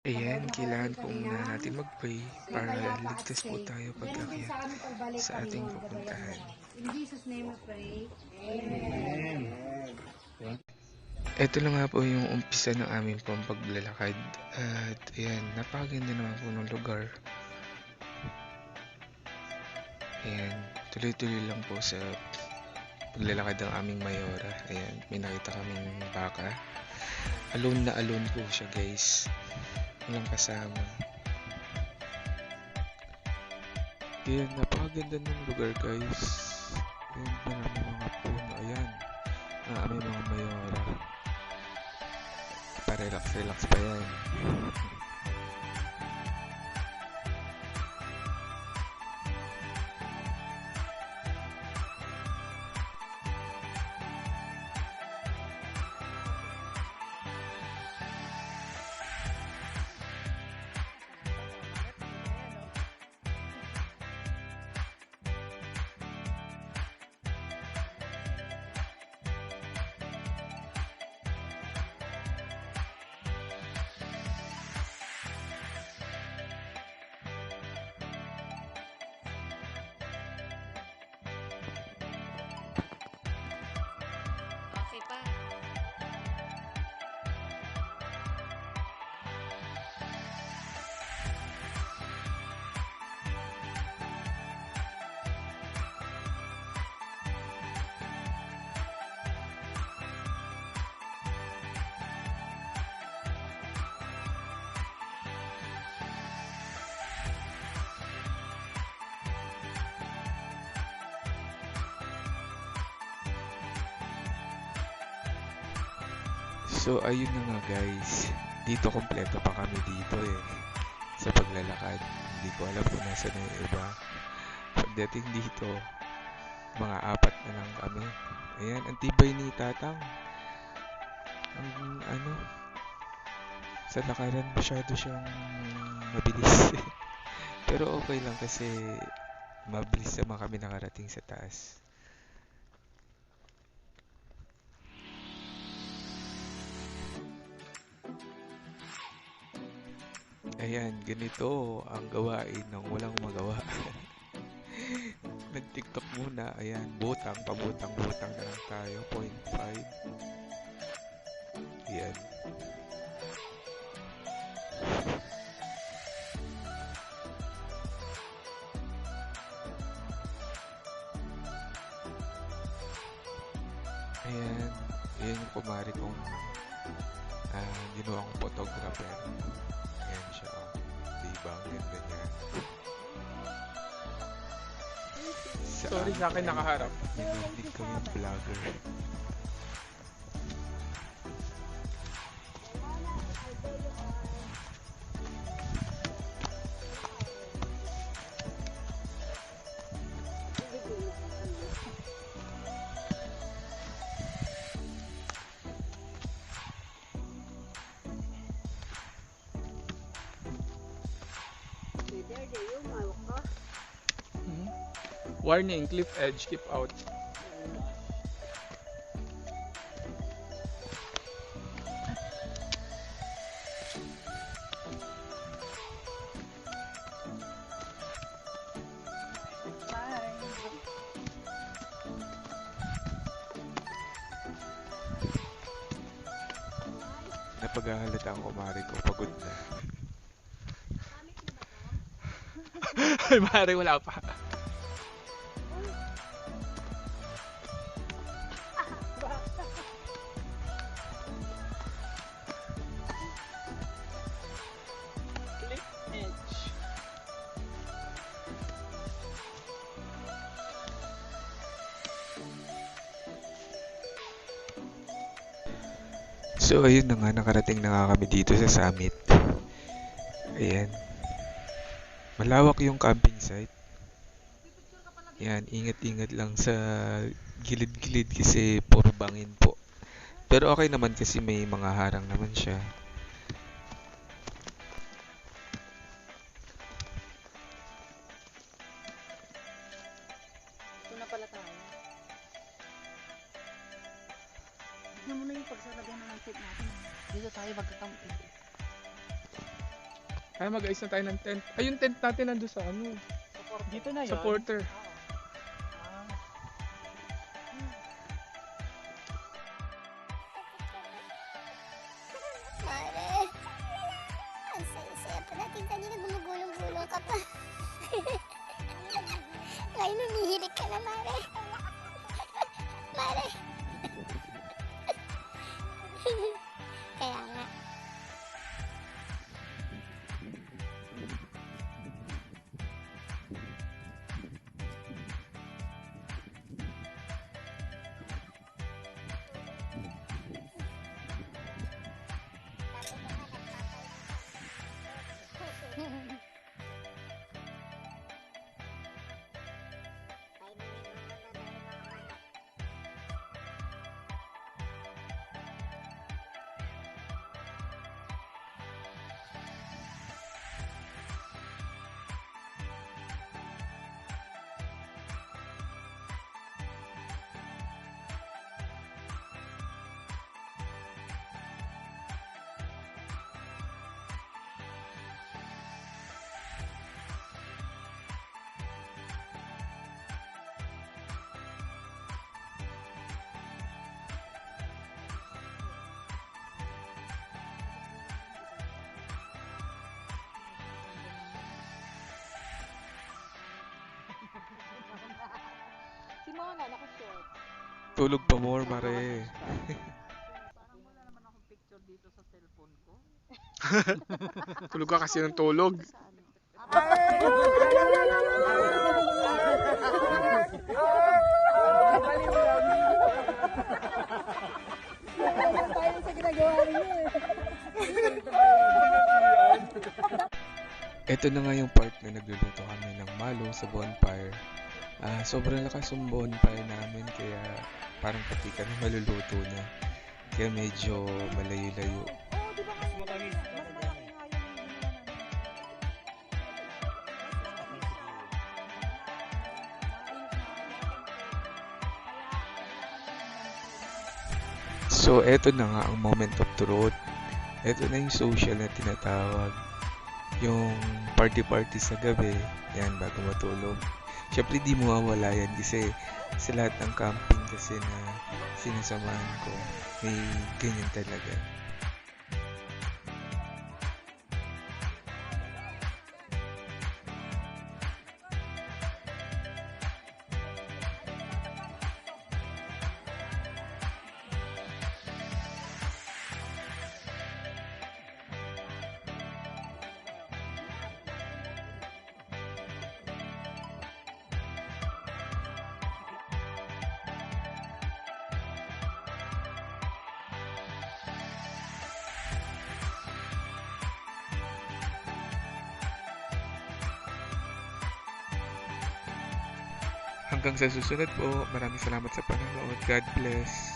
Ayan, kailangan po muna natin mag-pray para ligtas po tayo pag-akyat sa ating pupuntahan. In Jesus' name we pray. Amen. Ito na nga po yung umpisa ng aming pong paglalakad. At ayan, napakaganda naman po ng lugar. Ayan, tuloy-tuloy lang po sa paglalakad ng aming mayora. Ayan, may nakita kaming baka. Alone na alone po siya, guys. Walang kasama. Ayan, napakaganda ng lugar, guys. Ayan, maraming mga puno. Ayan, ang aming mga mayora. Pa-relax-relax pa yan. Okay pa. So, ayun na nga, guys. Dito kompleto pa kami dito eh. Sa paglalakad. Hindi ko alam kung nasa na yung iba. Pagdating dito, mga 4 na lang kami. Ayan, ang tibay ni Tatang. Ang ano, sa lakaran masyado siyang mabilis. Pero okay lang kasi mabilis naman kami nakarating sa taas. Ayan, ganito ang gawain ng walang magawa. Nag-TikTok muna. Ayan, butang, pabutang-butang na lang tayo. 0.5. Ayan. Ayan. Ayan yung kumari kong ginawa kong photographer. Ayan siya. Oh. Diba? Ang ganda niya. Sorry sa akin nakaharap. Narinig ko yung vlogger. Warning, cliff edge, keep out. Napaghahalata ang kumari ko. Pagod na. Ay, mare, wala pa. Cliff edge. So, ayun na nga. Nakarating na nga kami dito sa summit. Ayan. Malawak yung camping site. Yan, ingat-ingat lang sa gilid-gilid kasi puro bangin po. Pero okay naman kasi may mga harang naman siya. Ito na pala tayo. Tignan mo na yung pagsarado ng tent natin. Dito tayo magkakampi. Kaya mag-ayos na tayo ng tent. Ay, yung tent natin nandun sa ano, Dito na yun. sa porter. Mare, ang saya-saya pa natin kanina, gumugulong-gulong ka pa. Ngayon umihilig ka na, Mare. Mare. Kaya nga. Si Mona, naka-short. Tulog pa more, Mare. Parang wala naman akong picture dito sa cellphone ko. Tulog ka kasi ng tulog. Sa ano? Ito na nga yung part na nagluluto kami ng malo sa bonfire. Sobrang lakas yung bonfire namin kaya parang pati kami maluluto na. Kaya medyo malayo-layo. So, eto na nga ang moment of truth. Eto na yung social na tinatawag. Yung party-party sa gabi, yan, bago matulog. Siyempre, di mawawala yan kasi sa lahat ng camping kasi na sinasamahan ko, may ganyan talaga. Hanggang sa susunod po, maraming salamat sa panonood. God bless.